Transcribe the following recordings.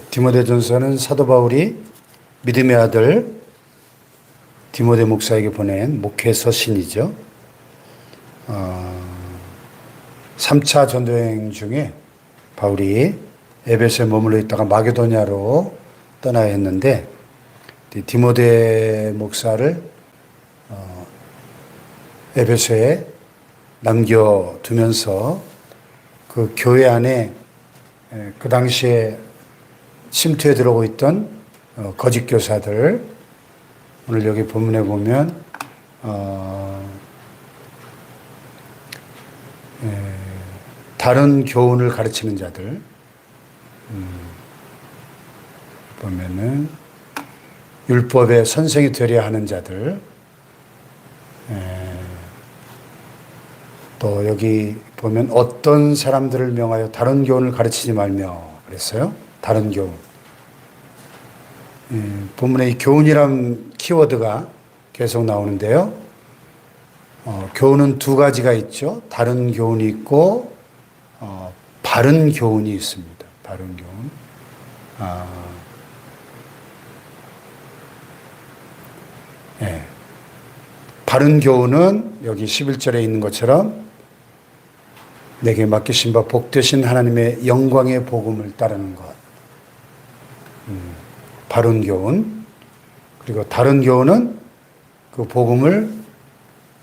디모데전서는 사도 바울이 믿음의 아들 디모데 목사에게 보낸 목회 서신이죠. 3차 전도여행 중에 바울이 에베소에 머물러 있다가 마게도냐로 떠나야 했는데 디모데 목사를 에베소에 남겨두면서 그 교회 안에 그 당시에 침투해 들어오고 있던 거짓 교사들, 오늘 여기 본문에 보면 다른 교훈을 가르치는 자들, 보면은 율법의 선생이 되려 하는 자들, 또 여기 보면 어떤 사람들을 명하여 다른 교훈을 가르치지 말며 그랬어요. 다른 교훈. 본문에 이 교훈이란 키워드가 계속 나오는데요. 교훈은 두 가지가 있죠. 다른 교훈이 있고 바른 교훈이 있습니다. 바른 교훈. 바른 교훈은 여기 11절에 있는 것처럼 내게 맡기신 바 복되신 하나님의 영광의 복음을 따르는 것. 바른 교훈. 그리고 다른 교훈은 그 복음을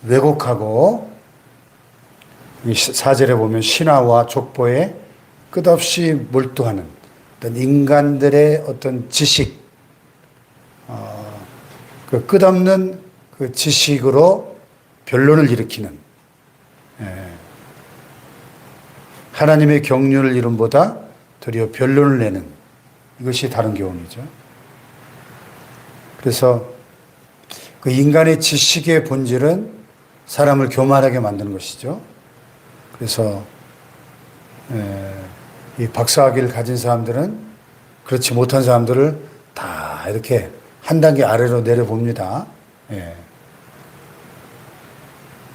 왜곡하고 4절에 보면 신화와 족보에 끝없이 몰두하는 어떤 인간들의 어떤 지식, 그 끝없는 그 지식으로 변론을 일으키는, 하나님의 경륜을 이름보다 도리어 변론을 내는, 이것이 다른 교훈이죠. 그래서 그 인간의 지식의 본질은 사람을 교만하게 만드는 것이죠. 그래서 이 박사학위를 가진 사람들은 그렇지 못한 사람들을 다 이렇게 한 단계 아래로 내려봅니다.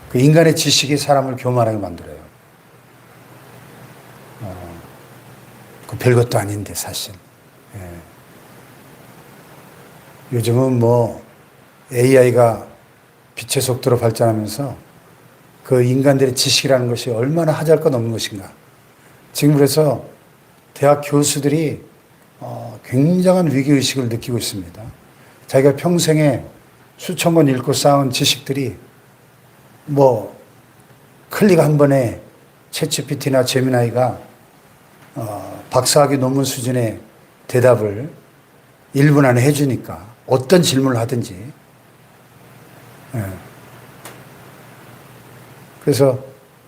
그 인간의 지식이 사람을 교만하게 만들어요. 그 별것도 아닌데 사실. 요즘은 뭐 AI가 빛의 속도로 발전하면서 그 인간들의 지식이라는 것이 얼마나 하잘것없는 것인가. 지금 그래서 대학 교수들이 굉장한 위기의식을 느끼고 있습니다. 자기가 평생에 수천 권 읽고 쌓은 지식들이 뭐 클릭 한 번에 챗GPT나 제미나이가 박사학위 논문 수준의 대답을 1분 안에 해주니까 어떤 질문을 하든지. 그래서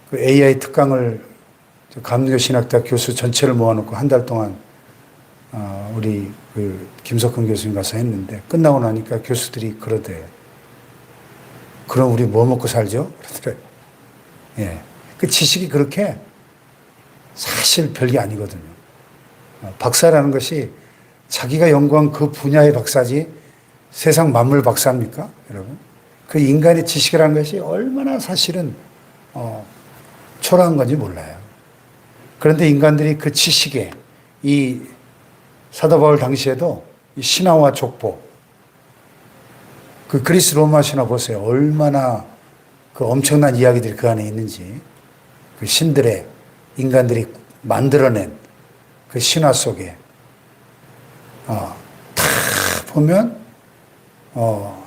그 AI 특강을 감리교신학대학 교수 전체를 모아놓고 한 달 동안 우리 그 김석훈 교수님 가서 했는데 끝나고 나니까 교수들이 그러대. 그럼 우리 뭐 먹고 살죠? 그러더래요. 그 지식이 그렇게 사실 별게 아니거든요. 박사라는 것이 자기가 연구한 그 분야의 박사지 세상 만물 박사입니까? 여러분. 그 인간의 지식이라는 것이 얼마나 사실은 초라한 건지 몰라요. 그런데 인간들이 그 지식에 이 사도 바울 당시에도 이 신화와 족보, 그 그리스 로마 신화 보세요. 얼마나 그 엄청난 이야기들이 그 안에 있는지. 그 신들의 인간들이 만들어낸 그 신화 속에 다 보면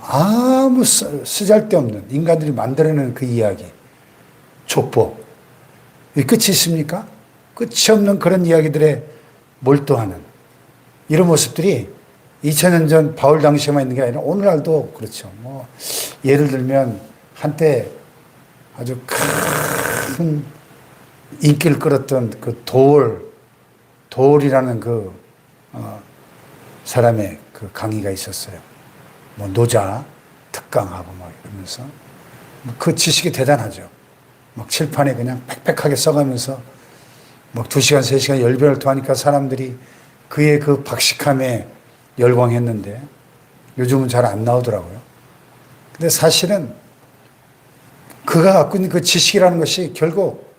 아무 쓰잘데없는 인간들이 만들어낸 그 이야기, 족보, 끝이 있습니까? 끝이 없는 그런 이야기들에 몰두하는 이런 모습들이 2000년 전 바울 당시에만 있는 게 아니라 오늘날도 그렇죠. 뭐 예를 들면 한때 아주 큰 인기를 끌었던 그 도올이라는 그 사람의 그 강의가 있었어요. 뭐 노자 특강하고 막 이러면서 그 지식이 대단하죠. 막 칠판에 그냥 빽빽하게 써가면서 막 2시간, 3시간 열변을 토하니까 사람들이 그의 그 박식함에 열광했는데 요즘은 잘 안 나오더라고요. 근데 사실은 그가 갖고 있는 그 지식이라는 것이 결국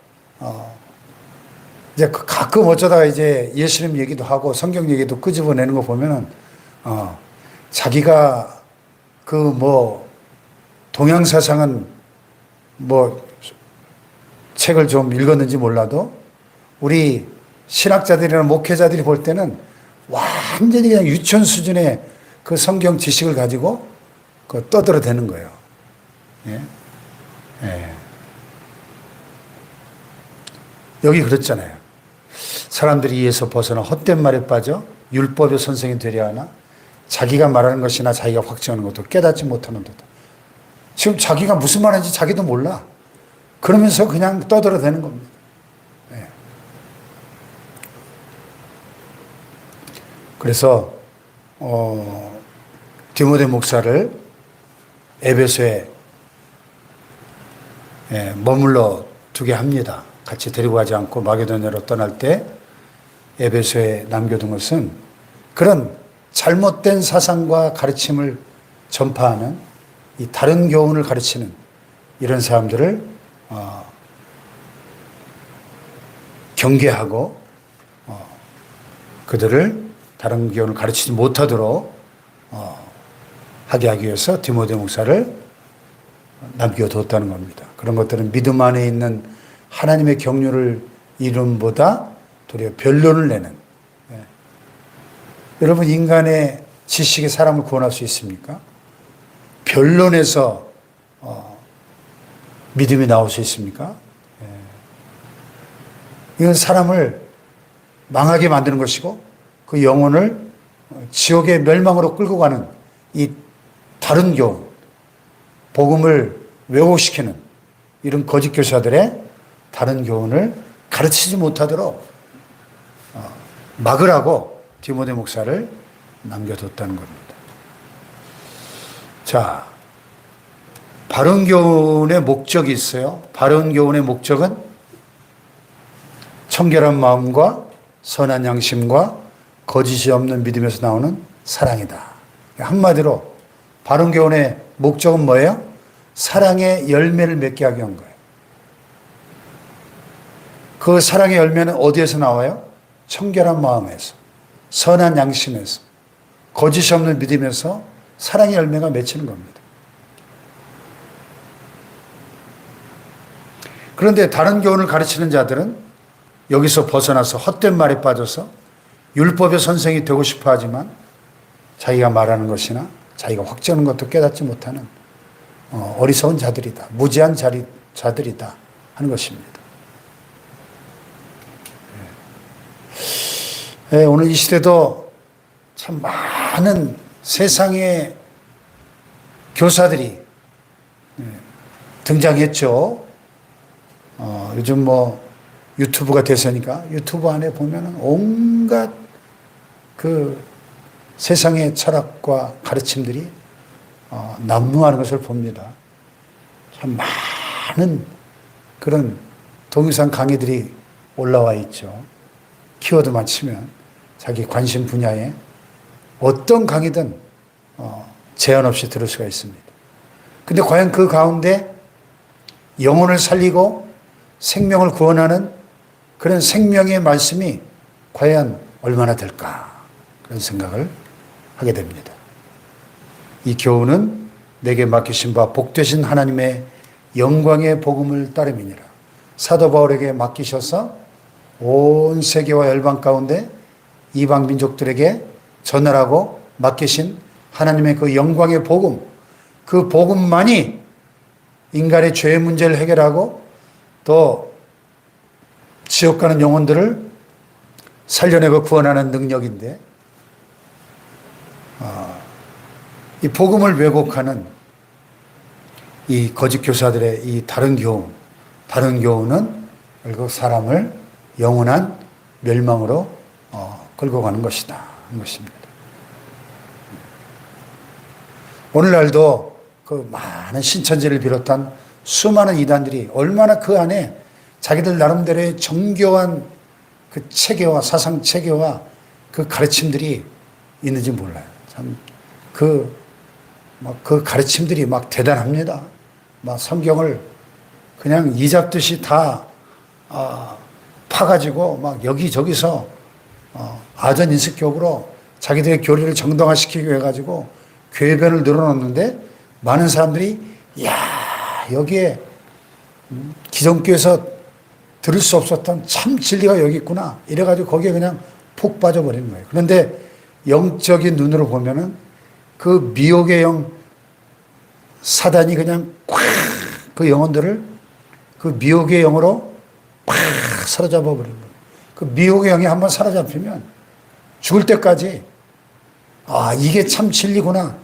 이제 가끔 어쩌다가 이제 예수님 얘기도 하고 성경 얘기도 끄집어내는 거 보면은, 자기가 그 뭐, 동양사상은 뭐, 책을 좀 읽었는지 몰라도 우리 신학자들이나 목회자들이 볼 때는 완전히 그냥 유치원 수준의 그 성경 지식을 가지고 그 떠들어대는 거예요. 예? 예. 여기 그렇잖아요. 사람들이 이에서 벗어나 헛된 말에 빠져 율법의 선생이 되려 하나 자기가 말하는 것이나 자기가 확증하는 것도 깨닫지 못하는도다. 지금 자기가 무슨 말인지 자기도 몰라. 그러면서 그냥 떠들어대는 겁니다. 네. 그래서 디모데 목사를 에베소에 머물러 두게 합니다. 같이 데리고 가지 않고 마게도냐로 떠날 때 에베소에 남겨둔 것은 그런 잘못된 사상과 가르침을 전파하는 이 다른 교훈을 가르치는 이런 사람들을 경계하고 그들을 다른 교훈을 가르치지 못하도록 하게 하기 위해서 디모데 목사를 남겨뒀다는 겁니다. 그런 것들은 믿음 안에 있는 하나님의 경륜을 이름보다 도리어 변론을 내는. 여러분, 인간의 지식이 사람을 구원할 수 있습니까? 변론에서 믿음이 나올 수 있습니까? 이건 사람을 망하게 만드는 것이고 그 영혼을 지옥의 멸망으로 끌고 가는 이 다른 교훈, 복음을 왜곡시키는 이런 거짓 교사들의 다른 교훈을 가르치지 못하도록 막으라고 디모데 목사를 남겨뒀다는 겁니다. 자, 바른 교훈의 목적이 있어요. 바른 교훈의 목적은 청결한 마음과 선한 양심과 거짓이 없는 믿음에서 나오는 사랑이다. 한마디로 바른 교훈의 목적은 뭐예요? 사랑의 열매를 맺게 하기 위한 거예요. 그 사랑의 열매는 어디에서 나와요? 청결한 마음에서, 선한 양심에서, 거짓이 없는 믿음에서 사랑의 열매가 맺히는 겁니다. 그런데 다른 교훈을 가르치는 자들은 여기서 벗어나서 헛된 말에 빠져서 율법의 선생이 되고 싶어 하지만 자기가 말하는 것이나 자기가 확증하는 것도 깨닫지 못하는 어리석은 자들이다. 무지한 자들이다 하는 것입니다. 오늘 이 시대도 참 많은 세상의 교사들이 등장했죠. 요즘 뭐 유튜브가 대세니까 유튜브 안에 보면은 온갖 그 세상의 철학과 가르침들이 난무하는 것을 봅니다. 참 많은 그런 동영상 강의들이 올라와 있죠. 키워드만 치면 자기 관심 분야에 어떤 강의든 제한 없이 들을 수가 있습니다. 근데 과연 그 가운데 영혼을 살리고 생명을 구원하는 그런 생명의 말씀이 과연 얼마나 될까? 그런 생각을 하게 됩니다. 이 교훈은 내게 맡기신 바 복되신 하나님의 영광의 복음을 따름이니라. 사도 바울에게 맡기셔서 온 세계와 열방 가운데 이방 민족들에게 전하라고 맡기신 하나님의 그 영광의 복음, 그 복음만이 인간의 죄의 문제를 해결하고 또 지옥 가는 영혼들을 살려내고 구원하는 능력인데 이 복음을 왜곡하는 이 거짓 교사들의 이 다른 교훈은 결국 사람을 영원한 멸망으로 끌고 가는 것이다 하는 것입니다. 오늘날도 그 많은 신천지를 비롯한 수많은 이단들이 얼마나 그 안에 자기들 나름대로의 정교한 그 체계와 사상 체계와 그 가르침들이 있는지 몰라요. 참 그 가르침들이 막 대단합니다. 막 성경을 그냥 이 잡듯이 다 파가지고 막 여기저기서 아전 인식적으로 자기들의 교리를 정당화시키기 위해 가지고 교회변을 늘어놓는데 많은 사람들이 야 여기에 기존교에서 들을 수 없었던 참 진리가 여기 있구나 이래가지고 거기에 그냥 푹 빠져버리는 거예요. 그런데 영적인 눈으로 보면은 그 미혹의 영 사단이 그냥 꽉 그 영혼들을 그 미혹의 영으로 팍 사로잡아 버리는 거예요. 그 미혹의 영이 한번 사로잡히면 죽을 때까지 이게 참 진리구나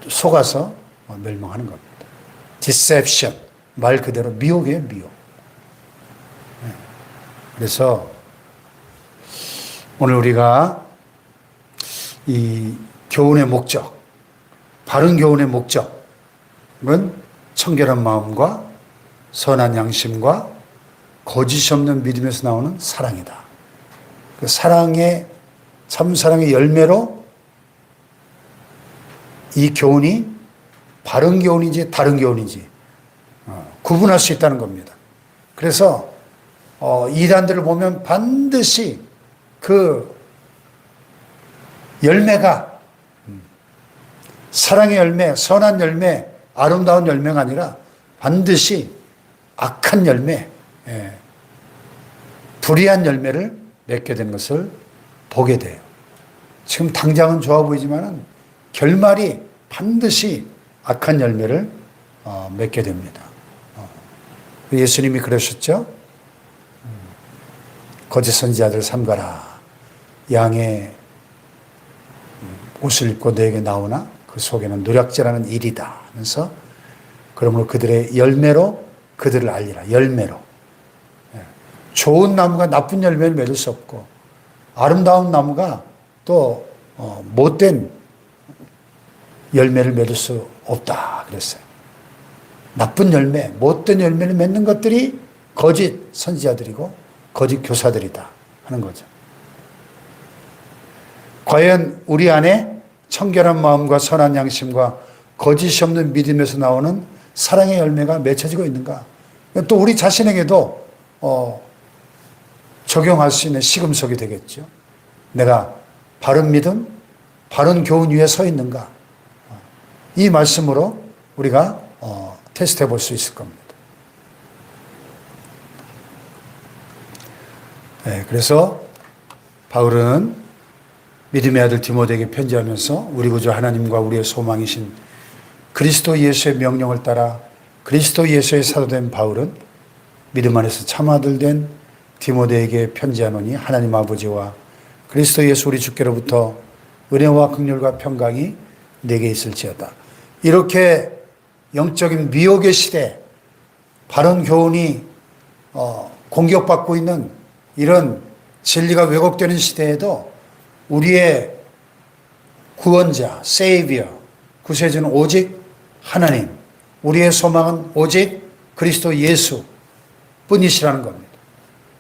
속아서 멸망하는 겁니다. 디셉션 말 그대로 미혹이에요. 미혹. 그래서 오늘 우리가 이 교훈의 목적, 바른 교훈의 목적은 청결한 마음과 선한 양심과 거짓이 없는 믿음에서 나오는 사랑이다. 그 사랑의 참 사랑의 열매로 이 교훈이 바른 교훈인지 다른 교훈인지 구분할 수 있다는 겁니다. 그래서 이단들을 보면 반드시 그 열매가 사랑의 열매, 선한 열매, 아름다운 열매가 아니라 반드시 악한 열매, 불의한 열매를 맺게 되는 것을 보게 돼요. 지금 당장은 좋아 보이지만은 결말이 반드시 악한 열매를 맺게 됩니다. 예수님이 그러셨죠? 거짓 선지자들 삼가라. 양의 옷을 입고 너에게 나오나 그 속에는 노략질하는 일이다 하면서 그러므로 그들의 열매로 그들을 알리라. 열매로. 좋은 나무가 나쁜 열매를 맺을 수 없고 아름다운 나무가 또 못된 열매를 맺을 수 없다 그랬어요. 나쁜 열매, 못된 열매를 맺는 것들이 거짓 선지자들이고 거짓 교사들이다 하는 거죠. 과연 우리 안에 청결한 마음과 선한 양심과 거짓이 없는 믿음에서 나오는 사랑의 열매가 맺혀지고 있는가? 또 우리 자신에게도 적용할 수 있는 시금석이 되겠죠. 내가 바른 믿음, 바른 교훈 위에 서 있는가? 이 말씀으로 우리가 테스트해 볼 수 있을 겁니다. 그래서 바울은 믿음의 아들 디모데에게 편지하면서 우리 구주 하나님과 우리의 소망이신 그리스도 예수의 명령을 따라 그리스도 예수의 사도된 바울은 믿음 안에서 참 아들 된 디모데에게 편지하노니 하나님 아버지와 그리스도 예수 우리 주께로부터 은혜와 긍휼과 평강이 내게 있을지어다. 이렇게 영적인 미혹의 시대, 바른 교훈이 공격받고 있는 이런 진리가 왜곡되는 시대에도 우리의 구원자, 세이비어, 구세주는 오직 하나님, 우리의 소망은 오직 그리스도 예수 뿐이시라는 겁니다.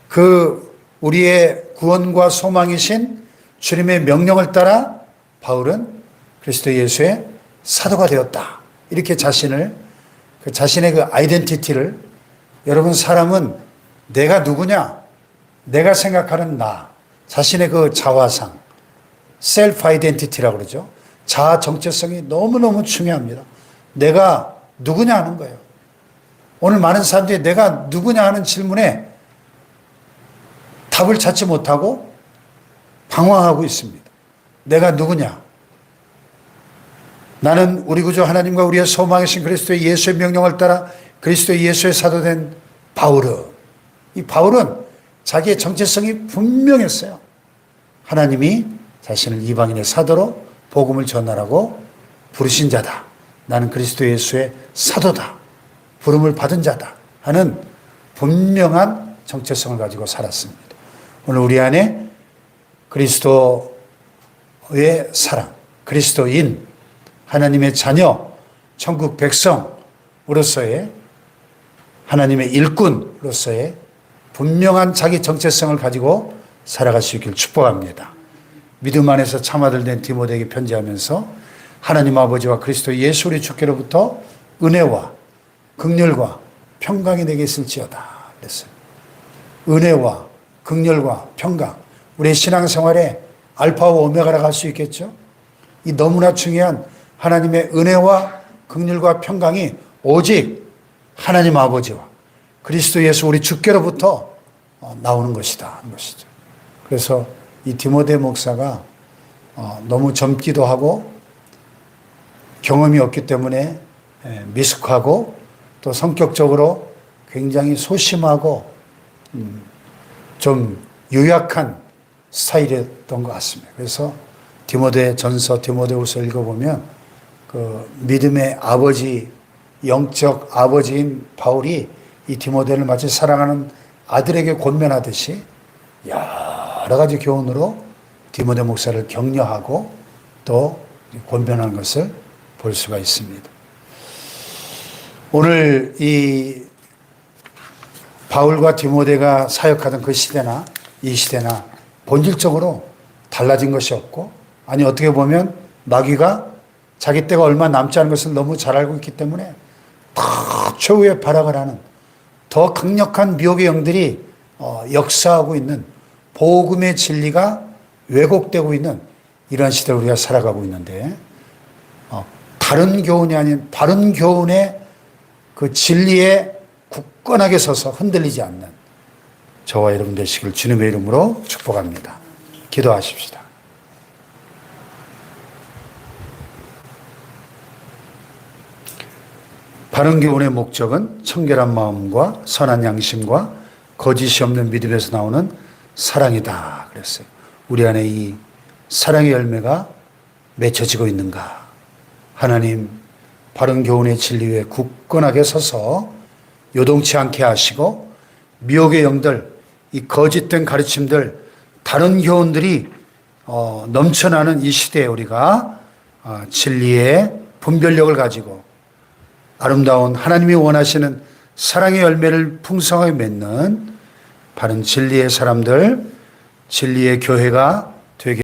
그 우리의 구원과 소망이신 주님의 명령을 따라 바울은 그리스도 예수의 사도가 되었다. 이렇게 자신의 그 아이덴티티를 여러분 사람은 내가 누구냐? 내가 생각하는 나, 자신의 그 자화상, 셀프 아이덴티티라고 그러죠. 자아 정체성이 너무너무 중요합니다. 내가 누구냐 하는 거예요. 오늘 많은 사람들이 내가 누구냐 하는 질문에 답을 찾지 못하고 방황하고 있습니다. 내가 누구냐? 나는 우리 구주 하나님과 우리의 소망이신 그리스도 예수의 명령을 따라 그리스도 예수의 사도된 바울은, 이 바울은 자기의 정체성이 분명했어요. 하나님이 자신을 이방인의 사도로 복음을 전하라고 부르신 자다. 나는 그리스도 예수의 사도다. 부름을 받은 자다. 하는 분명한 정체성을 가지고 살았습니다. 오늘 우리 안에 그리스도의 사랑, 그리스도인, 하나님의 자녀, 천국 백성으로서의 하나님의 일꾼으로서의 분명한 자기 정체성을 가지고 살아갈 수 있기를 축복합니다. 믿음 안에서 참아들 된 디모데에게 편지하면서 하나님 아버지와 그리스도 예수 우리 주께로부터 은혜와 긍휼과 평강이 내게 있을지어다 그랬어요. 은혜와 긍휼과 평강, 우리의 신앙생활에 알파와 오메가라고 할 수 있겠죠. 이 너무나 중요한 하나님의 은혜와 긍휼과 평강이 오직 하나님 아버지와 그리스도 예수 우리 주께로부터 나오는 것이다 하는 것이죠. 그래서 이 디모데 목사가 너무 젊기도 하고 경험이 없기 때문에 미숙하고 또 성격적으로 굉장히 소심하고 좀 유약한 스타일이었던 것 같습니다. 그래서 디모데 전서, 디모데후서 읽어보면 그 믿음의 아버지, 영적 아버지인 바울이 이 디모데를 마치 사랑하는 아들에게 권면하듯이 여러 가지 교훈으로 디모데 목사를 격려하고 또 권면하는 것을 볼 수가 있습니다. 오늘 이 바울과 디모데가 사역하던 그 시대나 이 시대나 본질적으로 달라진 것이 없고, 아니 어떻게 보면 마귀가 자기 때가 얼마 남지 않은 것을 너무 잘 알고 있기 때문에 더 최후의 발악을 하는 더 강력한 미혹의 영들이 역사하고 있는 복음의 진리가 왜곡되고 있는 이런 시대를 우리가 살아가고 있는데, 다른 교훈이 아닌 바른 교훈의 그 진리에 굳건하게 서서 흔들리지 않는 저와 여러분 되시길 주님의 이름으로 축복합니다. 기도하십시다. 바른 교훈의 목적은 청결한 마음과 선한 양심과 거짓이 없는 믿음에서 나오는 사랑이다 그랬어요. 우리 안에 이 사랑의 열매가 맺혀지고 있는가? 하나님 바른 교훈의 진리 위에 굳건하게 서서 요동치 않게 하시고, 미혹의 영들, 이 거짓된 가르침들, 다른 교훈들이 넘쳐나는 이 시대에 우리가 진리의 분별력을 가지고 아름다운 하나님이 원하시는 사랑의 열매를 풍성하게 맺는 바른 진리의 사람들, 진리의 교회가